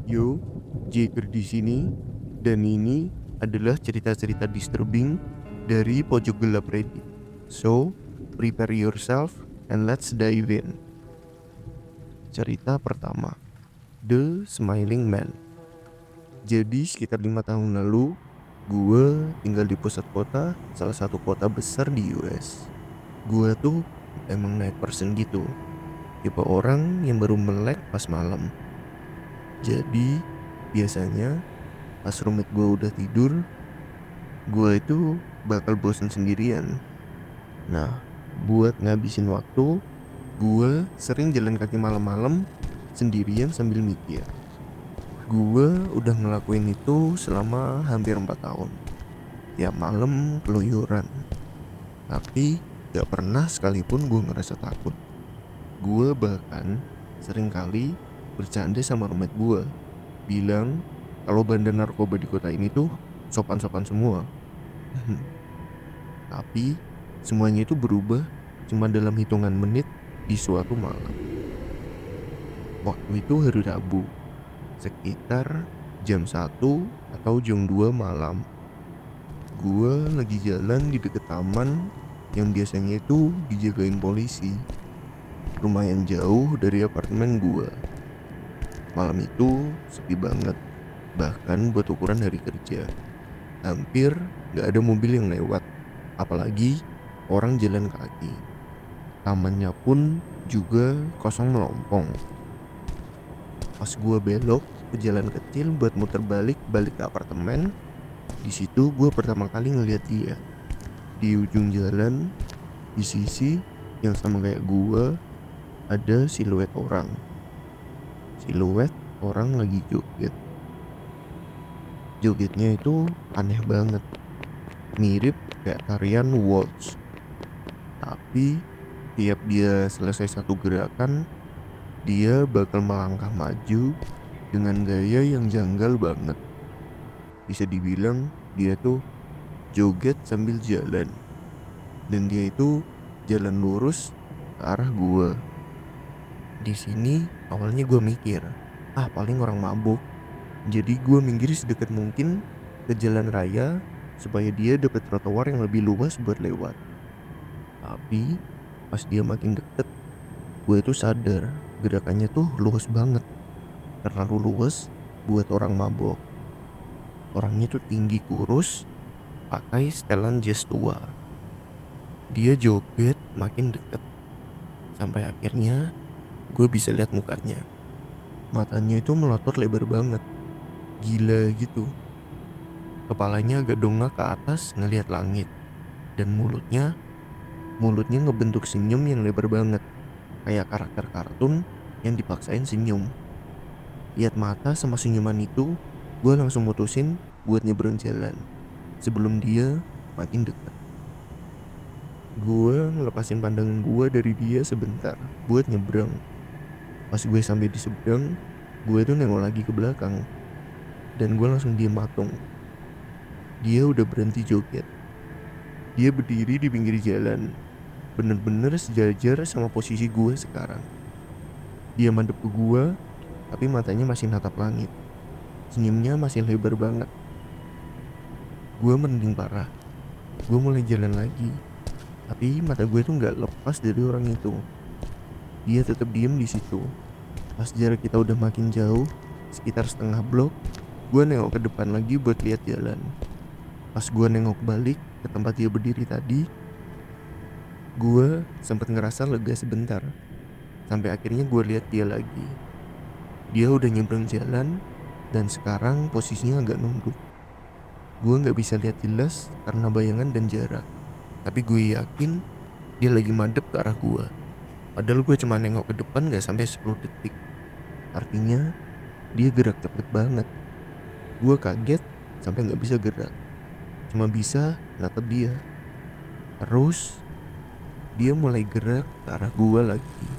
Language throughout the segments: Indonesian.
Yo, Jaker di sini, dan ini adalah cerita-cerita disturbing dari pojok gelap Reddit. So, prepare yourself and let's dive in. Cerita pertama, The Smiling Man. Jadi sekitar 5 tahun lalu, gue tinggal di pusat kota, salah satu kota besar di US. Gue tuh emang night person gitu, tipe orang yang baru melek pas malam. Jadi, biasanya pas roommate gue udah tidur, gue itu bakal bosen sendirian. Nah, buat ngabisin waktu, gue sering jalan kaki malam-malam sendirian sambil mikir. Gue udah ngelakuin itu selama hampir 4 tahun. Tiap malam keluyuran. Tapi gak pernah sekalipun gue ngerasa takut. Gue bahkan sering kali bercanda sama roommate gue. Bilang kalau bandar narkoba di kota ini tuh sopan-sopan semua. Tapi semuanya itu berubah cuma dalam hitungan menit di suatu malam. Waktu itu hari Rabu, sekitar jam 1 atau jam 2 malam. Gue lagi jalan di deket taman yang biasanya itu dijagain polisi. Lumayan jauh dari apartemen gue. Malam itu sepi banget, bahkan buat ukuran hari kerja. Hampir gak ada mobil yang lewat, apalagi orang jalan kaki. Tamannya pun juga kosong melompong. Pas gua belok ke jalan kecil buat muter balik ke apartemen, di situ gua pertama kali ngeliat dia. Di ujung jalan, di sisi yang sama kayak gua, ada siluet orang. Siluet orang lagi joget. Jogetnya itu aneh banget, mirip kayak tarian waltz. Tapi tiap dia selesai satu gerakan, dia bakal melangkah maju dengan gaya yang janggal banget. Bisa dibilang dia tuh joget sambil jalan. Dan dia itu jalan lurus ke arah gua. Di sini awalnya gua mikir, paling orang mabuk. Jadi gua minggir sedekat mungkin ke jalan raya supaya dia dapat trotoar yang lebih luas buat lewat. Tapi pas dia makin deket, gue itu sadar gerakannya tuh luas banget. Terlalu luas buat orang mabok. Orangnya tuh tinggi kurus, pakai setelan jas tua. Dia joget makin deket, sampai akhirnya gue bisa lihat mukanya. Matanya itu melotot lebar banget, gila gitu. Kepalanya agak dongak ke atas ngelihat langit. Dan mulutnya ngebentuk senyum yang lebar banget, kayak karakter kartun yang dipaksain senyum. Lihat mata sama senyuman itu, gue langsung mutusin buat nyebrang jalan sebelum dia makin dekat. Gue ngelepasin pandangan gue dari dia sebentar buat nyebrang. Pas gue sampai di seberang, gue tuh nengok lagi ke belakang dan gue langsung diem matung. Dia udah berhenti joget. Dia berdiri di pinggir jalan, bener-bener sejajar sama posisi gue sekarang. Dia mandep ke gue, tapi matanya masih natap langit. Senyumnya masih lebar banget. Gue merinding parah. Gue mulai jalan lagi, tapi mata gue tuh nggak lepas dari orang itu. Dia tetap diem di situ. Pas jarak kita udah makin jauh, sekitar setengah blok, gue nengok ke depan lagi buat lihat jalan. Pas gue nengok balik ke tempat dia berdiri tadi, gue sempat ngerasa lega sebentar. Sampai akhirnya gue lihat dia lagi. Dia udah nyebrang jalan dan sekarang posisinya agak nunduk. Gue nggak bisa lihat jelas karena bayangan dan jarak. Tapi gue yakin dia lagi madep ke arah gue. Padahal gue cuma nengok ke depan gak sampai 10 detik. Artinya dia gerak cepet banget. Gue kaget sampai gak bisa gerak. Cuma bisa natap dia. Terus dia mulai gerak ke arah gue lagi.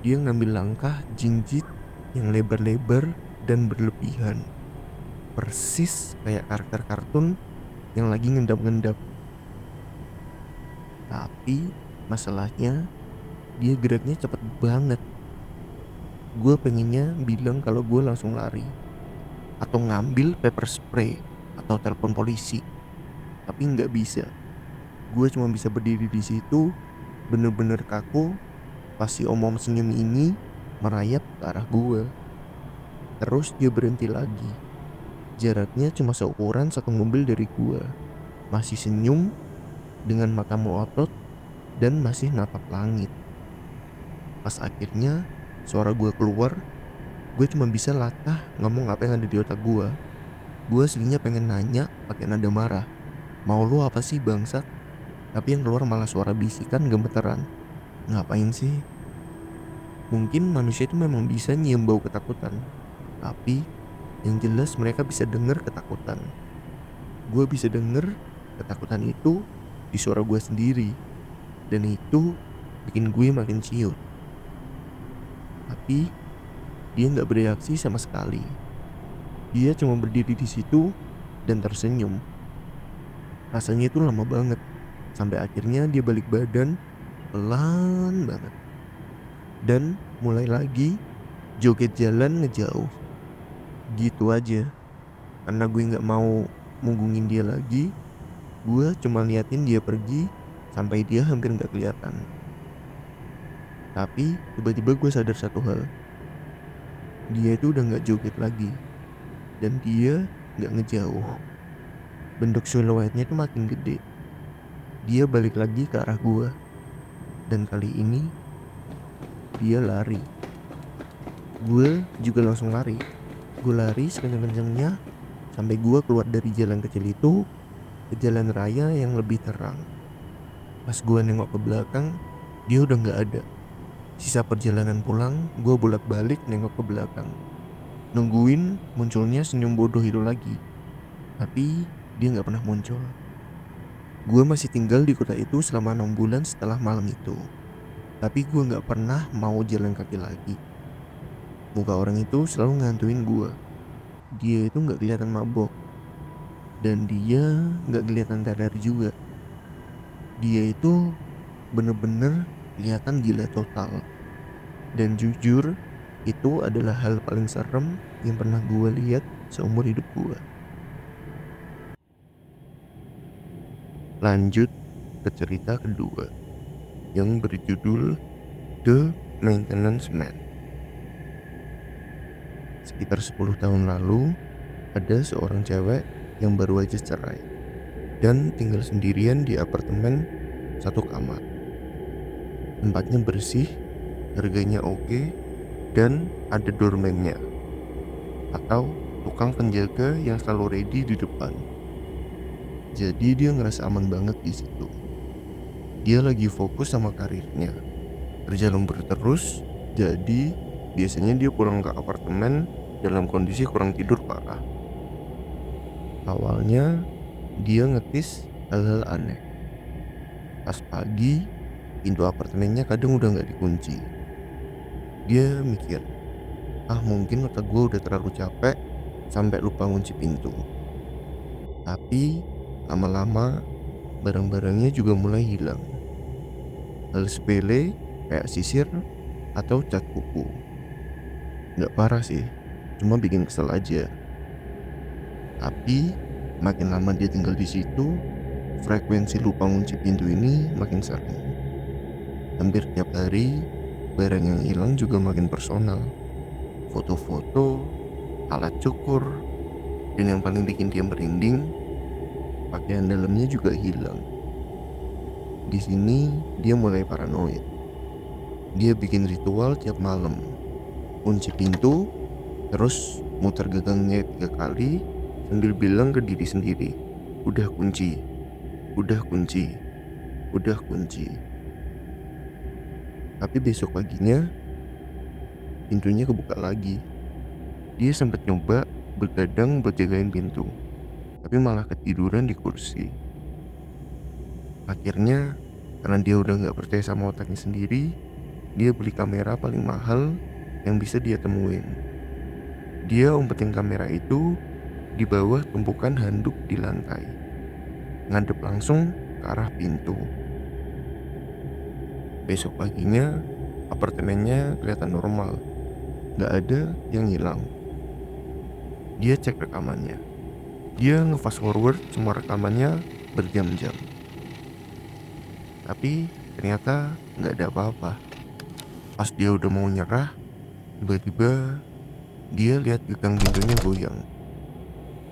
Dia ngambil langkah jinjit yang lebar-lebar dan berlebihan. Persis kayak karakter kartun yang lagi ngendap-ngendap. Tapi masalahnya dia geraknya cepet banget. Gue pengennya bilang kalau gue langsung lari atau ngambil pepper spray atau telepon polisi, tapi nggak bisa. Gue cuma bisa berdiri di situ, bener-bener kaku pas si om-om senyum ini merayap ke arah gue. Terus dia berhenti lagi. Jaraknya cuma seukuran satu mobil dari gue. Masih senyum dengan mata melotot dan masih natap langit. Pas akhirnya suara gue keluar, gue cuma bisa latah ngomong apa yang ada di otak gue. Gue aslinya pengen nanya pakai nada marah. Mau lu apa sih bangsat? Tapi yang keluar malah suara bisikan gemeteran. Ngapain sih? Mungkin manusia itu memang bisa nyium bau ketakutan. Tapi yang jelas mereka bisa denger ketakutan. Gue bisa denger ketakutan itu di suara gue sendiri. Dan itu bikin gue makin ciut. Tapi dia nggak bereaksi sama sekali. Dia cuma berdiri di situ dan tersenyum. Rasanya itu lama banget. Sampai akhirnya dia balik badan pelan banget. Dan mulai lagi joget jalan ngejauh. Gitu aja. Karena gue nggak mau munggungin dia lagi, gue cuma liatin dia pergi sampai dia hampir nggak kelihatan. Tapi tiba-tiba gue sadar satu hal. Dia itu udah nggak joget lagi. Dan dia nggak ngejauh. Bentuk siluetnya itu makin gede. Dia balik lagi ke arah gue. Dan kali ini dia lari. Gue juga langsung lari. Gue lari sekencang-kencangnya sampai gue keluar dari jalan kecil itu ke jalan raya yang lebih terang. Pas gue nengok ke belakang, dia udah nggak ada. Sisa perjalanan pulang, gue bolak-balik nengok ke belakang, nungguin munculnya senyum bodoh itu lagi. Tapi dia nggak pernah muncul. Gue masih tinggal di kota itu selama 6 bulan setelah malam itu. Tapi gue nggak pernah mau jalan kaki lagi. Muka orang itu selalu ngantuin gue. Dia itu nggak kelihatan mabok. Dan dia nggak kelihatan teler juga. Dia itu bener-bener kelihatan gila total. Dan jujur, itu adalah hal paling serem yang pernah gue lihat seumur hidup gue. Lanjut ke cerita kedua yang berjudul The Maintenance Man. Sekitar 10 tahun lalu, ada seorang cewek yang baru aja cerai dan tinggal sendirian di apartemen satu kamar. Tempatnya bersih, harganya oke, dan ada doorman-nya atau tukang penjaga yang selalu ready di depan. Jadi dia ngerasa aman banget di situ. Dia lagi fokus sama karirnya, kerja lembur terus. Jadi biasanya dia pulang ke apartemen dalam kondisi kurang tidur parah. Awalnya dia ngetis hal-hal aneh. Pas pagi, pintu apartemennya kadang udah gak dikunci. Dia mikir, mungkin otak gue udah terlalu capek sampai lupa kunci pintu. Tapi lama-lama barang-barangnya juga mulai hilang. Hal sepele kayak sisir atau cat kuku. Gak parah sih, cuma bikin kesel aja. Tapi makin lama dia tinggal di situ, frekuensi lupa kunci pintu ini makin sering. Hampir tiap hari, barang yang hilang juga makin personal. Foto-foto, alat cukur, dan yang paling bikin dia merinding, pakaian dalamnya juga hilang. Di sini dia mulai paranoid. Dia bikin ritual tiap malam, kunci pintu, terus muter gagangnya 3 kali sambil bilang ke diri sendiri, udah kunci, udah kunci, udah kunci. Tapi besok paginya pintunya kebuka lagi. Dia sempat nyoba begadang buat jagain pintu, tapi malah ketiduran di kursi. Akhirnya karena dia udah gak percaya sama otaknya sendiri, dia beli kamera paling mahal yang bisa dia temuin. Dia umpetin kamera itu di bawah tumpukan handuk di lantai, ngadep langsung ke arah pintu. Besok paginya apartemennya kelihatan normal. Gak ada yang hilang. Dia cek rekamannya. Dia nge-fast forward semua rekamannya berjam-jam. Tapi ternyata gak ada apa-apa. Pas dia udah mau nyerah, tiba-tiba dia lihat gagang pintunya goyang.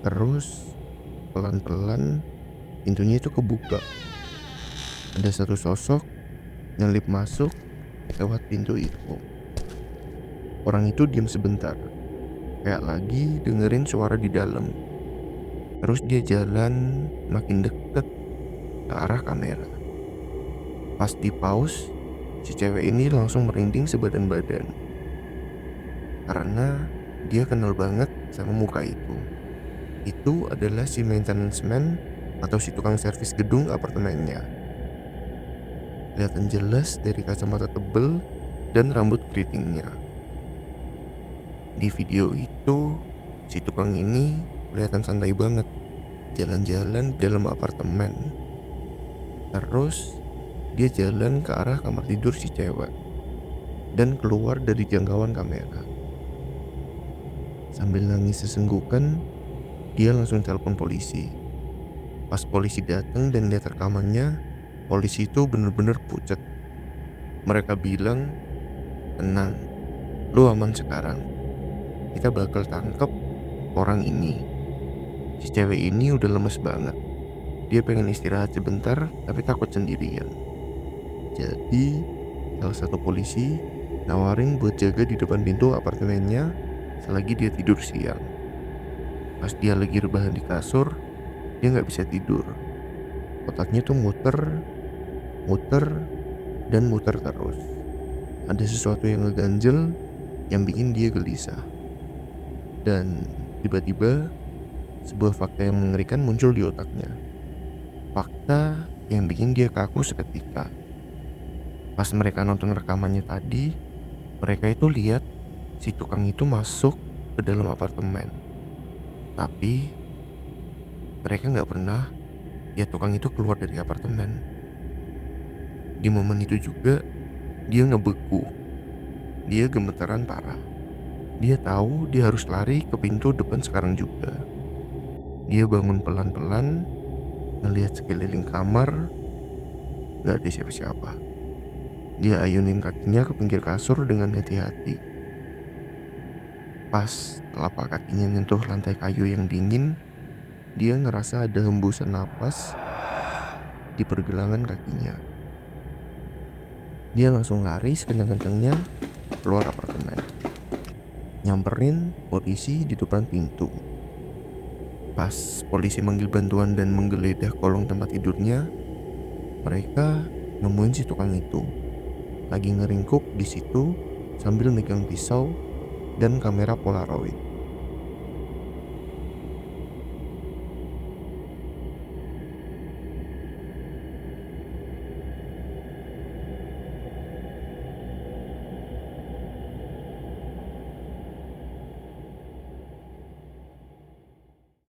Terus pelan-pelan pintunya itu kebuka. Ada satu sosok nyelip masuk lewat pintu itu. Orang itu diam sebentar, kayak lagi dengerin suara di dalam. Terus dia jalan makin deket ke arah kamera. Pas di pause, si cewek ini langsung merinding sebadan-badan. Karena dia kenal banget sama muka itu. Itu adalah si maintenance man atau si tukang servis gedung apartemennya. Kelihatan jelas dari kacamata tebel dan rambut keritingnya. Di video itu, si tukang ini kelihatan santai banget, jalan-jalan di dalam apartemen. Terus dia jalan ke arah kamar tidur si cewek dan keluar dari jangkauan kamera. Sambil nangis sesenggukan, dia langsung telepon polisi. Pas polisi datang dan lihat rekamannya, polisi itu bener-bener pucet. Mereka bilang, "Tenang, lu aman sekarang. Kita bakal tangkep orang ini." Si cewek ini udah lemes banget. Dia pengen istirahat sebentar tapi takut sendirian. Jadi salah satu polisi nawarin buat jaga di depan pintu apartemennya selagi dia tidur siang. Pas dia lagi rebahan di kasur, dia gak bisa tidur. Otaknya tuh muter, dan muter terus. Ada sesuatu yang ngeganjel yang bikin dia gelisah. Dan tiba-tiba sebuah fakta yang mengerikan muncul di otaknya. Fakta yang bikin dia kaku seketika. Pas mereka nonton rekamannya tadi, mereka itu lihat si tukang itu masuk ke dalam apartemen. Tapi mereka gak pernah lihat tukang itu keluar dari apartemen. Di momen itu juga dia ngebeku. Dia gemetaran parah. Dia tahu dia harus lari ke pintu depan sekarang juga. Dia bangun pelan-pelan, ngelihat sekeliling kamar, gak ada siapa-siapa. Dia ayunin kakinya ke pinggir kasur dengan hati-hati. Pas telapak kakinya nyentuh lantai kayu yang dingin, dia ngerasa ada hembusan napas di pergelangan kakinya. Dia langsung lari sekencang-kencangnya keluar apartemen, nyamperin polisi di depan pintu. Pas polisi manggil bantuan dan menggeledah kolong tempat tidurnya, mereka nemuin si tukang itu lagi ngeringkuk di situ sambil megang pisau dan kamera Polaroid.